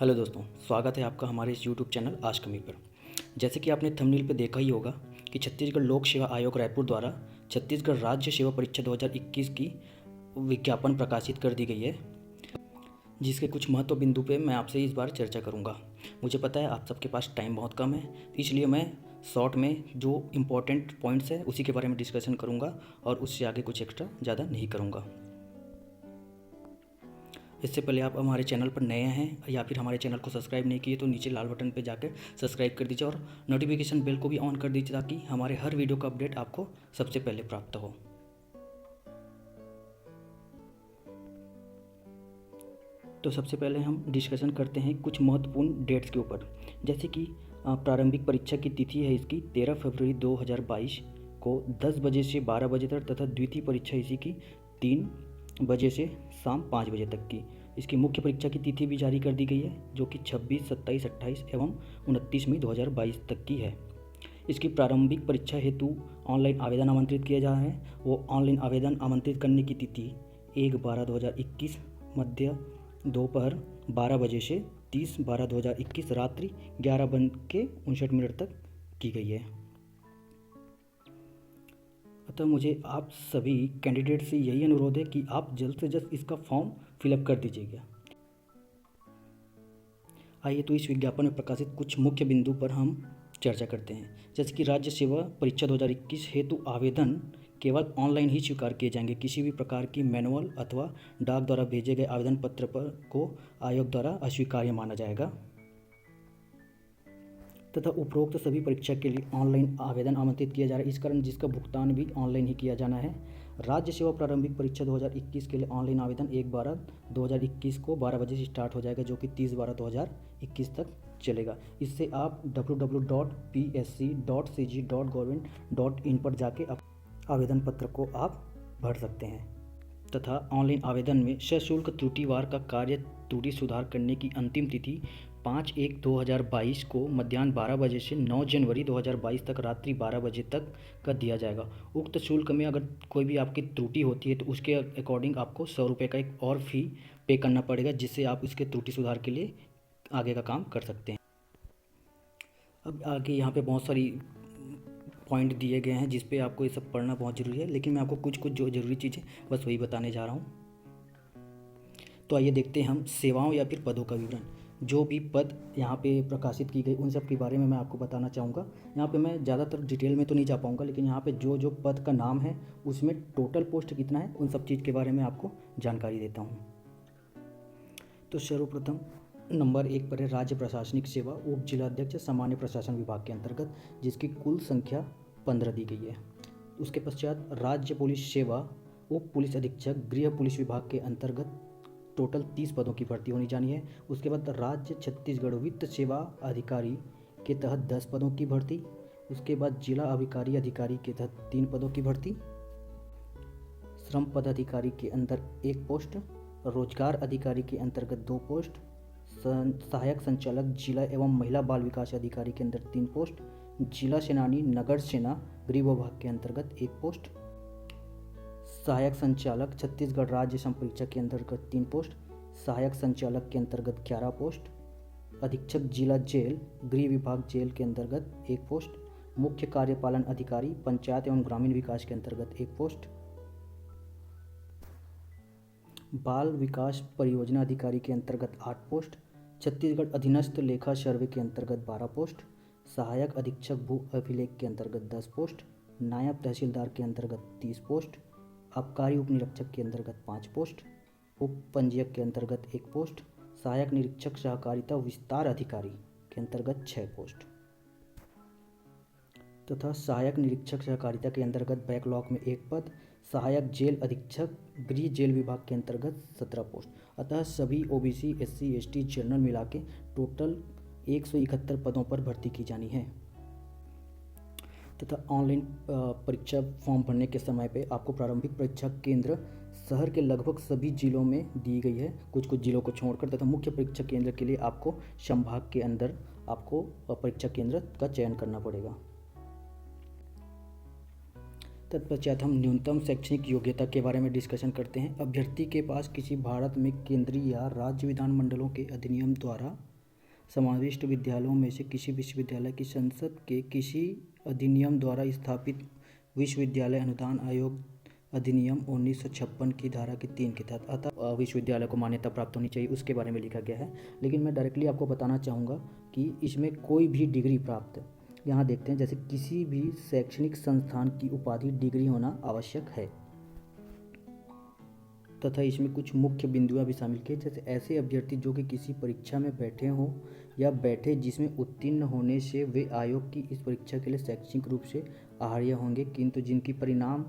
Hello दोस्तों, स्वागत है आपका हमारे इस यूट्यूब चैनल आज कमी पर। जैसे कि आपने थंबनेल पर देखा ही होगा कि छत्तीसगढ़ लोक सेवा आयोग रायपुर द्वारा छत्तीसगढ़ राज्य सेवा परीक्षा 2021 की विज्ञापन प्रकाशित कर दी गई है, जिसके कुछ महत्व बिंदु पे मैं आपसे इस बार चर्चा करूंगा। मुझे पता है आप सबके पास टाइम बहुत कम है, इसलिए मैं शॉर्ट में जो इम्पोर्टेंट पॉइंट्स है उसी के बारे में डिस्कशन करूँगा और उससे आगे कुछ एक्स्ट्रा ज़्यादा नहीं करूँगा। इससे पहले आप हमारे चैनल पर नए हैं या फिर हमारे चैनल को सब्सक्राइब नहीं किए तो नीचे लाल बटन पर जाकर सब्सक्राइब कर दीजिए और नोटिफिकेशन बेल को भी ऑन कर दीजिए ताकि हमारे हर वीडियो का अपडेट आपको सबसे पहले प्राप्त हो। तो सबसे पहले हम डिस्कशन करते हैं कुछ महत्वपूर्ण डेट्स के ऊपर। जैसे कि प्रारंभिक परीक्षा की तिथि है इसकी 13 फरवरी 2022 को 10 बजे से 12 बजे तक तथा द्वितीय परीक्षा इसी की 3 बजे से शाम 5 बजे तक की। इसकी मुख्य परीक्षा की तिथि भी जारी कर दी गई है जो कि 26, 27, 28 एवं 29 मई 2022 तक की है। इसकी प्रारंभिक परीक्षा हेतु ऑनलाइन आवेदन आमंत्रित किए जा रहे हैं। वो ऑनलाइन आवेदन आमंत्रित करने की तिथि 1/12/2021 मध्य दोपहर 12 बजे से 30/12/2021 रात्रि 11:59 तक की गई है। अतः मुझे आप सभी कैंडिडेट से यही अनुरोध है कि आप जल्द से जल्द इसका फॉर्म फिलअप कर दीजिएगा। आइए तो इस विज्ञापन में प्रकाशित कुछ मुख्य बिंदु पर हम चर्चा करते हैं। जैसे कि राज्य सेवा परीक्षा 2021 हेतु आवेदन केवल ऑनलाइन ही स्वीकार किए जाएंगे। किसी भी प्रकार की मैनुअल अथवा डाक द्वारा भेजे गए आवेदन पत्र पर को आयोग द्वारा अस्वीकार्य माना जाएगा तथा उपरोक्त सभी परीक्षा के लिए ऑनलाइन आवेदन आमंत्रित किया जा रहा है। इस कारण जिसका भुगतान भी ऑनलाइन ही किया जाना है। राज्य सेवा प्रारंभिक परीक्षा 2021 के लिए ऑनलाइन आवेदन 1/12/2021 को 12 बजे से स्टार्ट हो जाएगा जो कि 30/12/2021 तक चलेगा। इससे आप www.psc.cg.gov.in पर जाके आवेदन पत्र को आप भर सकते हैं तथा ऑनलाइन आवेदन में सशुल्क त्रुटिवार का कार्य त्रुटि सुधार करने की अंतिम तिथि 5/1/2022 को मध्याह्न 12 बजे से 9 जनवरी 2022 तक रात्रि 12 बजे तक का दिया जाएगा। उक्त शुल्क में अगर कोई भी आपकी त्रुटि होती है तो उसके अकॉर्डिंग आपको 100 रुपये का एक और फी पे करना पड़ेगा, जिससे आप इसके त्रुटि सुधार के लिए आगे का काम कर सकते हैं। अब आगे यहाँ पे बहुत सारी पॉइंट दिए गए हैं जिस पे आपको ये सब पढ़ना बहुत ज़रूरी है, लेकिन मैं आपको कुछ जो ज़रूरी चीज़ें बस वही बताने जा रहा हूँ। तो आइए देखते हैं हम सेवाओं या फिर पदों का विवरण। जो भी पद यहाँ पे प्रकाशित की गई उन सब के बारे में मैं आपको बताना चाहूँगा। यहाँ पे मैं ज़्यादातर डिटेल में तो नहीं जा पाऊँगा, लेकिन यहाँ पे जो जो पद का नाम है उसमें टोटल पोस्ट कितना है उन सब चीज़ के बारे में आपको जानकारी देता हूँ। तो सर्वप्रथम नंबर 1 पर है राज्य प्रशासनिक सेवा उप जिलाध्यक्ष सामान्य प्रशासन विभाग के अंतर्गत, जिसकी कुल संख्या 15 दी गई है। उसके पश्चात राज्य पुलिस सेवा उप पुलिस अधीक्षक गृह पुलिस विभाग के अंतर्गत टोटल 30 पदों की भर्ती होनी जानी है। उसके बाद राज्य छत्तीसगढ़ वित्त सेवा अधिकारी के तहत 10 पदों की भर्ती। उसके बाद जिला अभिकारी अधिकारी के तहत 3 पदों की भर्ती। श्रम पदाधिकारी के अंदर 1 पोस्ट। रोजगार अधिकारी के अंतर्गत 2 पोस्ट। सहायक संचालक जिला एवं महिला बाल विकास अधिकारी के अंदर 3 पोस्ट। जिला सेनानी नगर सेना गृह विभाग के अंतर्गत 1 पोस्ट। सहायक संचालक छत्तीसगढ़ राज्य संपरीक्षा के अंतर्गत 3 पोस्ट। सहायक संचालक के अंतर्गत 11 पोस्ट। अधीक्षक जिला जेल गृह विभाग जेल के अंतर्गत 1 पोस्ट। मुख्य कार्यपालन अधिकारी पंचायत एवं ग्रामीण विकास के अंतर्गत 1 पोस्ट। बाल विकास परियोजना अधिकारी के अंतर्गत 8 पोस्ट। छत्तीसगढ़ अधीनस्थ लेखा सर्वे के अंतर्गत 12 पोस्ट। सहायक अधीक्षक भू अभिलेख के अंतर्गत 10 पोस्ट। नायब तहसीलदार के अंतर्गत 30 पोस्ट। आबकारी उप निरीक्षक के अंतर्गत 5 पोस्ट। उप पंजीयक के अंतर्गत 1 पोस्ट। सहायक निरीक्षक सहकारिता विस्तार अधिकारी के अंतर्गत 6 पोस्ट तथा सहायक निरीक्षक सहकारिता के अंतर्गत बैकलॉग में 1 पद। सहायक जेल अधीक्षक गृह जेल विभाग के अंतर्गत 17 पोस्ट। अतः सभी ओबीसी एससी एसटी जनरल मिला के टोटल 171 पदों पर भर्ती की जानी है तथा ऑनलाइन परीक्षा फॉर्म भरने के समय पे आपको प्रारंभिक परीक्षा केंद्र शहर के लगभग सभी जिलों में दी गई है, कुछ कुछ जिलों को छोड़कर, तथा मुख्य परीक्षा केंद्र के लिए आपको संभाग के अंदर आपको परीक्षा केंद्र का चयन करना पड़ेगा। तत्पश्चात हम न्यूनतम शैक्षणिक योग्यता के बारे में डिस्कशन करते हैं। अभ्यर्थी के पास किसी भारत में केंद्रीय या राज्य विधानमंडलों के अधिनियम द्वारा समाविष्ट विद्यालयों में से किसी विश्वविद्यालय की संसद के किसी अधिनियम द्वारा स्थापित विश्वविद्यालय अनुदान आयोग अधिनियम 1956 की धारा की 3 के तहत अतः विश्वविद्यालय को मान्यता प्राप्त होनी चाहिए, उसके बारे में लिखा गया है। लेकिन मैं डायरेक्टली आपको बताना चाहूँगा कि इसमें कोई भी डिग्री प्राप्त, यहाँ देखते हैं जैसे किसी भी शैक्षणिक संस्थान की उपाधि डिग्री होना आवश्यक है, तथा इसमें कुछ मुख्य बिंदुएं भी शामिल किए, जैसे ऐसे अभ्यर्थी जो कि किसी परीक्षा में बैठे हों या बैठे जिसमें उत्तीर्ण होने से वे आयोग की इस परीक्षा के लिए शैक्षणिक रूप से आहार्य होंगे, किंतु जिनकी परिणाम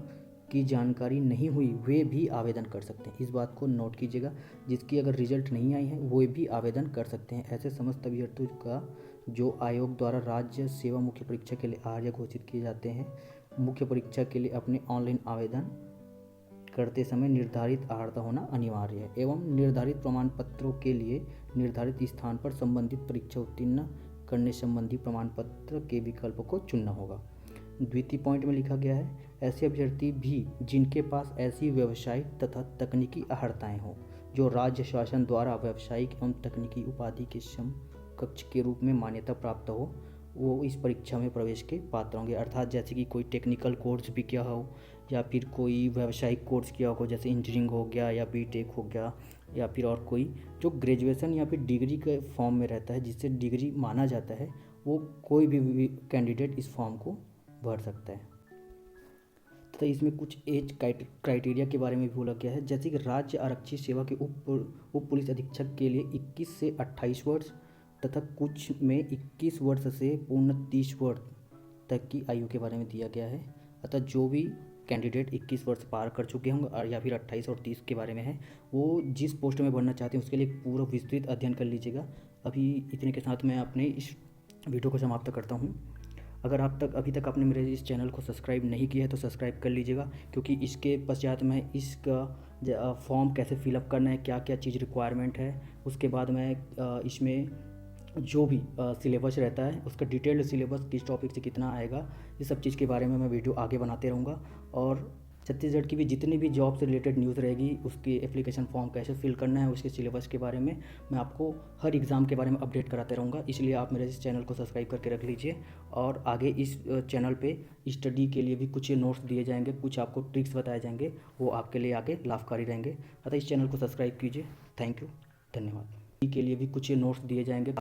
की जानकारी नहीं हुई वे भी आवेदन कर सकते हैं। इस बात को नोट कीजिएगा, जिसकी अगर रिजल्ट नहीं आई है वो भी आवेदन कर सकते हैं। ऐसे समस्त अभ्यर्थियों का जो आयोग द्वारा राज्य सेवा मुख्य परीक्षा के लिए आहार्य घोषित किए जाते हैं, मुख्य परीक्षा के लिए अपने ऑनलाइन आवेदन करते समय निर्धारित अर्हता होना अनिवार्य है एवं निर्धारित प्रमाण पत्रों के लिए निर्धारित स्थान पर संबंधित परीक्षा उत्तीर्ण करने संबंधी प्रमाण पत्र के विकल्प को चुनना होगा। द्वितीय पॉइंट में लिखा गया है, ऐसे अभ्यर्थी भी जिनके पास ऐसी व्यावसायिक तथा तकनीकी अर्हताएं हों जो राज्य शासन द्वारा व्यावसायिक एवं तकनीकी उपाधि के समकक्ष के रूप में मान्यता प्राप्त हो, वो इस परीक्षा में प्रवेश के पात्र होंगे। अर्थात जैसे कि कोई टेक्निकल कोर्स भी किया हो या फिर कोई व्यावसायिक कोर्स किया हो, जैसे इंजीनियरिंग हो गया या बीटेक हो गया, या फिर और कोई जो ग्रेजुएशन या फिर डिग्री के फॉर्म में रहता है जिससे डिग्री माना जाता है, वो कोई भी कैंडिडेट इस फॉर्म को भर सकता है। तो इसमें कुछ एज क्राइटेरिया के बारे में भी बोला गया है, जैसे कि राज्य आरक्षी सेवा के उप पुलिस अधीक्षक के लिए 21 से 28 वर्ष तथा कुछ में 21 वर्ष से पूर्ण 30 वर्ष तक की आयु के बारे में दिया गया है। अतः जो भी कैंडिडेट 21 वर्ष पार कर चुके होंगे या फिर 28 और 30 के बारे में है, वो जिस पोस्ट में भरना चाहते हैं उसके लिए पूरा विस्तृत अध्ययन कर लीजिएगा। अभी इतने के साथ मैं अपने इस वीडियो को समाप्त करता हूँ। अगर अभी तक आपने मेरे इस चैनल को सब्सक्राइब नहीं किया है तो सब्सक्राइब कर लीजिएगा, क्योंकि इसके पश्चात मैं इसका फॉर्म कैसे फिलअप करना है, क्या क्या चीज़ रिक्वायरमेंट है, उसके बाद मैं इसमें जो भी सिलेबस रहता है उसका डिटेल्ड सिलेबस किस टॉपिक से कितना आएगा, ये सब चीज़ के बारे में मैं वीडियो आगे बनाते रहूँगा। और छत्तीसगढ़ की भी जितनी भी जॉब से रिलेटेड न्यूज़ रहेगी, उसकी एप्लीकेशन फॉर्म कैसे फिल करना है, उसके सिलेबस के बारे में मैं आपको हर एग्ज़ाम के बारे में अपडेट कराते रहूँगा। इसलिए आप मेरे इस चैनल को सब्सक्राइब करके रख लीजिए। और आगे इस चैनल पे स्टडी के लिए भी कुछ नोट्स दिए जाएंगे, कुछ आपको ट्रिक्स बताए जाएंगे, वो आपके लिए आगे लाभकारी रहेंगे। अतः इस चैनल को सब्सक्राइब कीजिए। थैंक यू, धन्यवाद। के लिए भी कुछ नोट्स दिए जाएंगे।